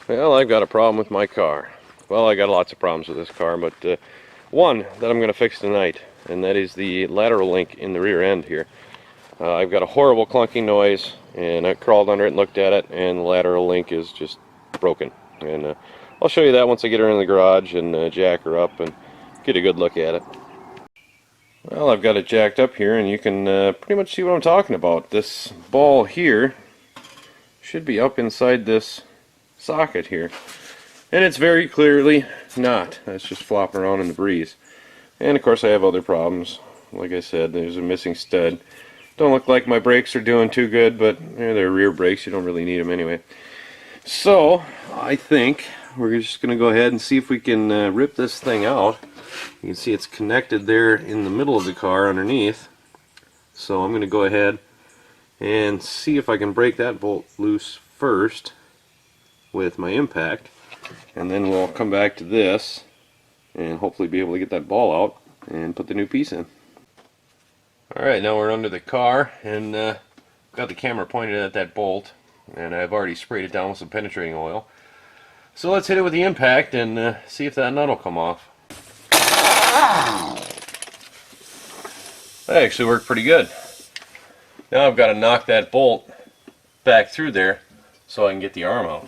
Well, I've got a problem with my car. Well, I got lots of problems with this car, but one that I'm going to fix tonight, and that is the lateral link in the rear end here. I've got a horrible clunking noise, and I crawled under it and looked at it, and the lateral link is just broken. And I'll show you that once I get her in the garage and jack her up and get a good look at it. Well, I've got it jacked up here, and you can pretty much see what I'm talking about. This ball here should be up inside this socket here, and it's very clearly not. It's just flopping around in the breeze. And of course I have other problems. Like I said, there's a missing stud. Don't look like my brakes are doing too good, but they're rear brakes, you don't really need them anyway. So I think we're just going to go ahead and see if we can rip this thing out. You can see it's connected there in the middle of the car underneath, so I'm going to go ahead and see if I can break that bolt loose first with my impact, and then we'll come back to this and hopefully be able to get that ball out and put the new piece in. Alright, now we're under the car, and got the camera pointed at that bolt, and I've already sprayed it down with some penetrating oil. So let's hit it with the impact and see if that nut will come off. That actually worked pretty good. Now I've got to knock that bolt back through there so I can get the arm out.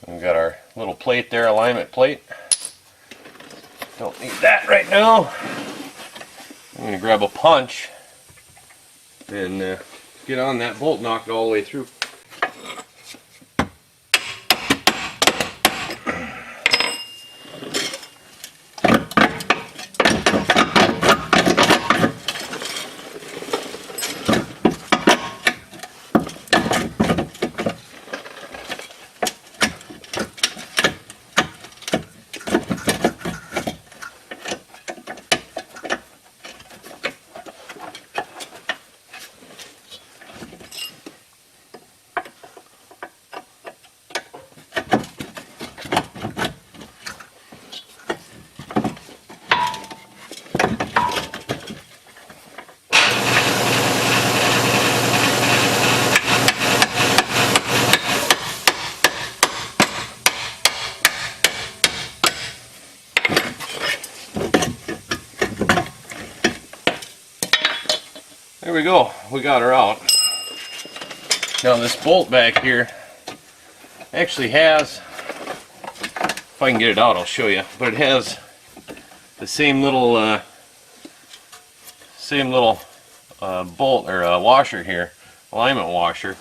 We've got our little plate there, alignment plate. Don't need that right now. I'm going to grab a punch and get on that bolt, knock it all the way through. There we go, we got her out. Now this bolt back here actually has, if I can get it out I'll show you, but it has the same little bolt or washer here, alignment washer,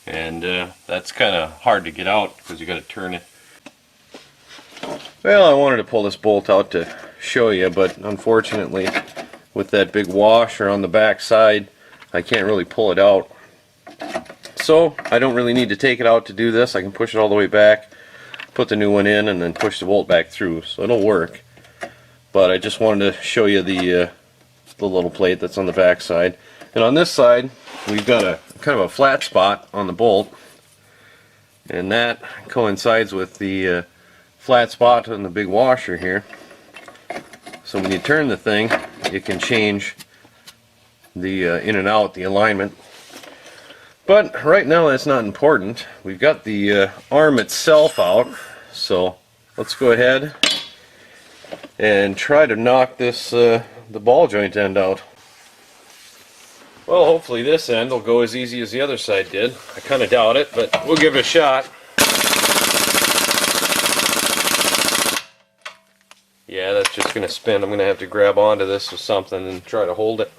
and that's kind of hard to get out because you got to turn it. Well, I wanted to pull this bolt out to show you, but unfortunately with that big washer on the back side I can't really pull it out. So I don't really need to take it out to do this. I can push it all the way back, put the new one in, and then push the bolt back through, so it'll work. But I just wanted to show you the little plate that's on the back side. And on this side we've got a kind of a flat spot on the bolt, and that coincides with the flat spot on the big washer here. So when you turn the thing, you can change the in and out, the alignment. But right now that's not important. We've got the arm itself out, so let's go ahead and try to knock this the ball joint end out. Well, hopefully this end will go as easy as the other side did. I kind of doubt it, but we'll give it a shot. Yeah, that's just going to spin. I'm going to have to grab onto this with something and try to hold it.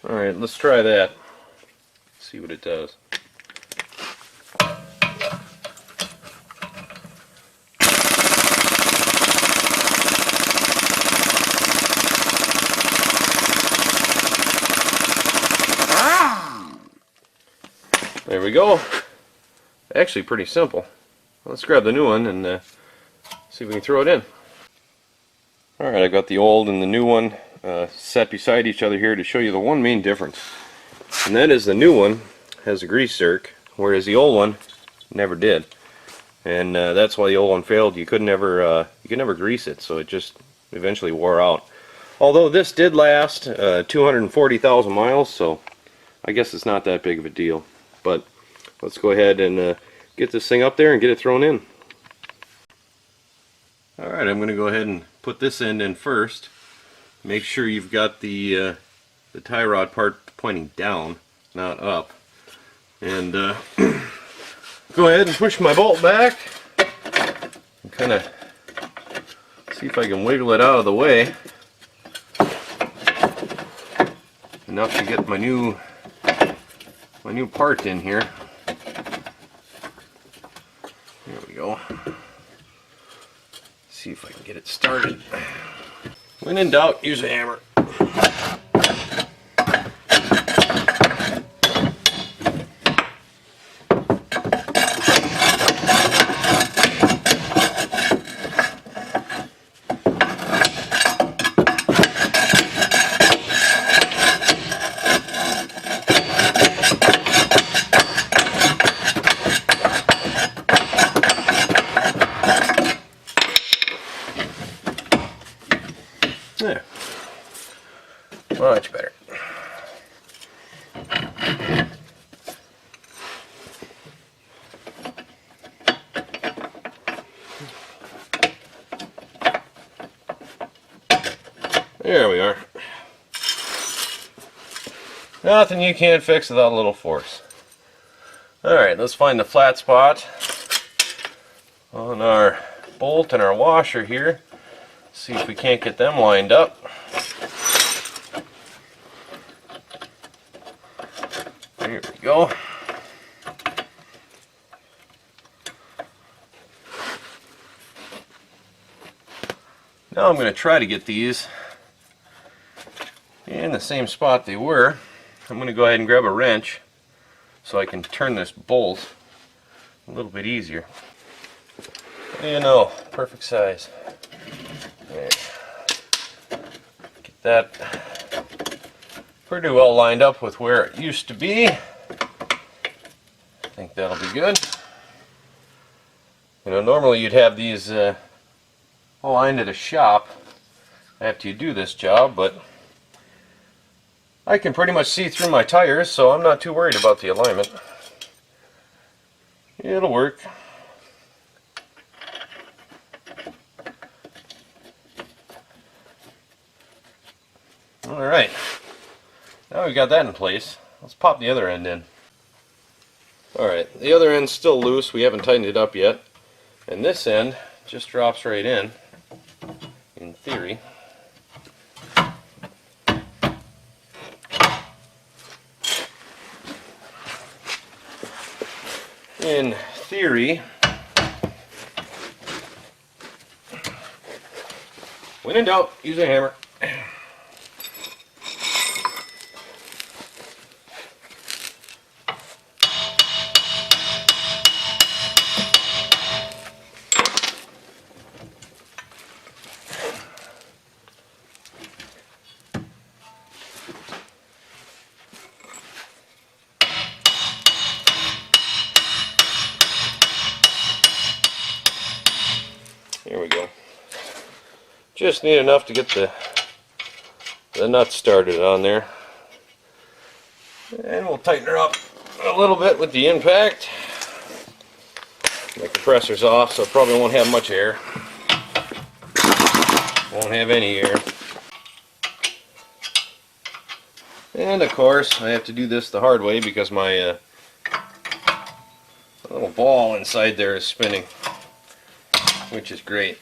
Alright, let's try that. See what it does. There we go. Actually pretty simple. Let's grab the new one and see if we can throw it in. Alright, I got the old and the new one set beside each other here to show you the one main difference. And that is the new one has a grease zerk, whereas the old one never did. and that's why the old one failed. You could never grease it, so it just eventually wore out. Although this did last 240,000 miles, so I guess it's not that big of a deal. But let's go ahead and get this thing up there and get it thrown in. Alright, I'm going to go ahead and put this end in first. Make sure you've got the tie rod part pointing down, not up. And go ahead and push my bolt back and kind of see if I can wiggle it out of the way enough to get my new part in here. There we go. See if I can get it started. When in doubt, use a hammer. There. Much better. There we are. Nothing you can't fix without a little force. Alright, let's find the flat spot on our bolt and our washer here. See if we can't get them lined up. There we go. Now I'm going to try to get these in the same spot they were. I'm going to go ahead and grab a wrench so I can turn this bolt a little bit easier. What do you know? Perfect size. There. Get that pretty well lined up with where it used to be. I think that'll be good. You know, normally you'd have these aligned at a shop after you do this job, but I can pretty much see through my tires, so I'm not too worried about the alignment. It'll work. Alright, now we've got that in place. Let's pop the other end in. Alright, the other end's still loose. We haven't tightened it up yet. And this end just drops right in theory. In theory, when in doubt, use a hammer. Here we go. Just need enough to get the nuts started on there. And we'll tighten her up a little bit with the impact. My compressor's off, so it probably won't have much air. Won't have any air. And of course, I have to do this the hard way because my little ball inside there is spinning, which is great.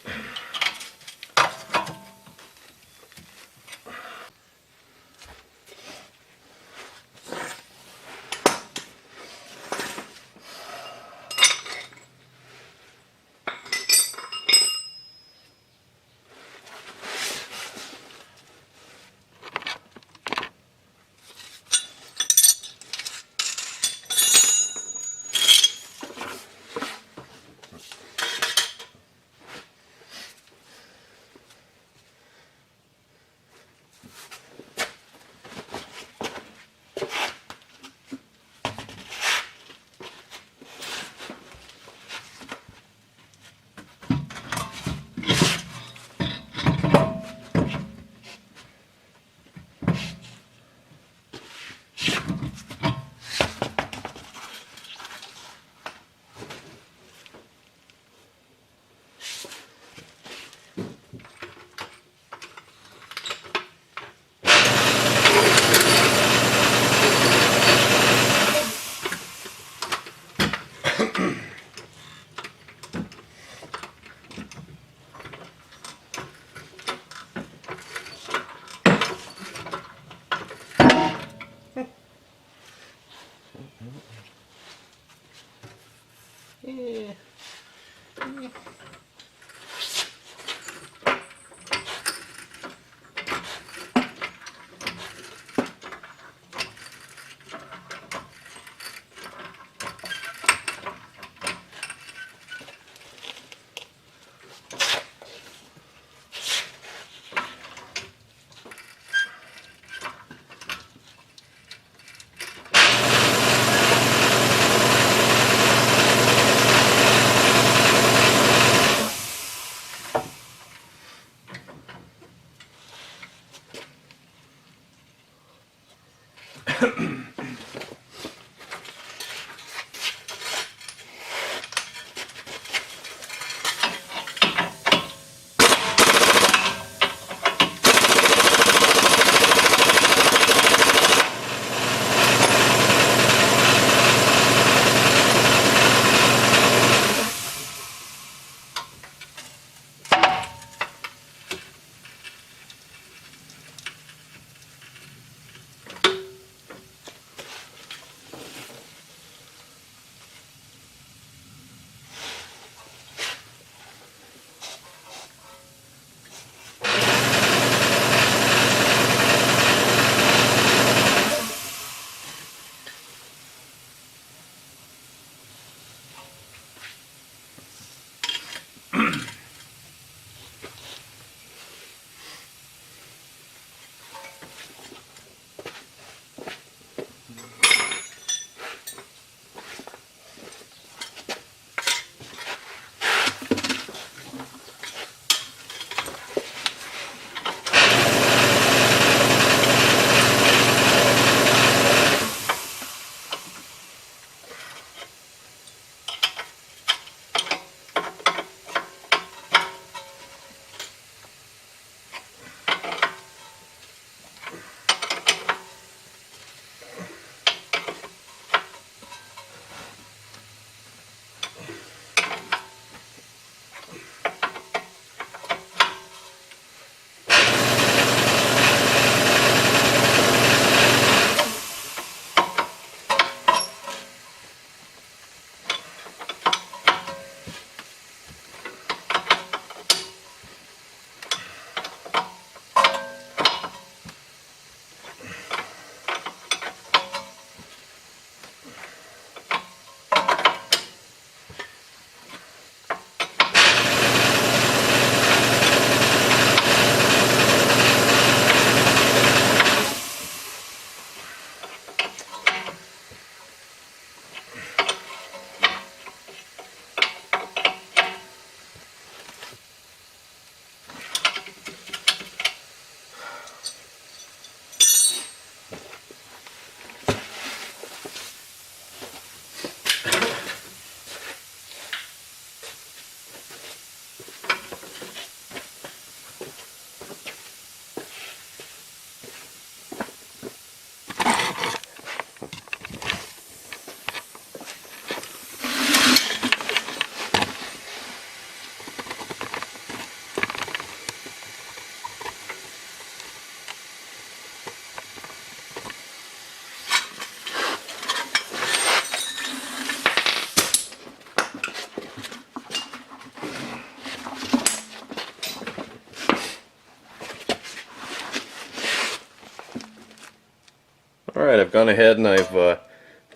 Alright, I've gone ahead and I've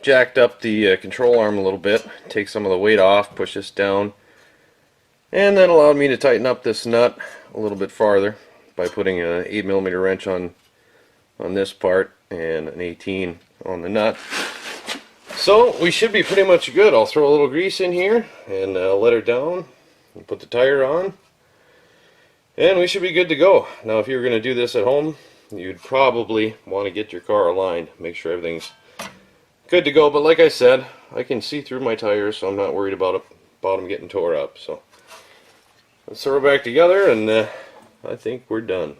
jacked up the control arm a little bit, take some of the weight off, push this down, and that allowed me to tighten up this nut a little bit farther by putting an 8mm wrench on this part and an 18 on the nut. So we should be pretty much good. I'll throw a little grease in here and let her down and put the tire on, and we should be good to go. Now if you were going to do this at home, you'd probably want to get your car aligned, make sure everything's good to go, but like I said, I can see through my tires, so I'm not worried about them getting tore up. So let's throw it back together, and I think we're done.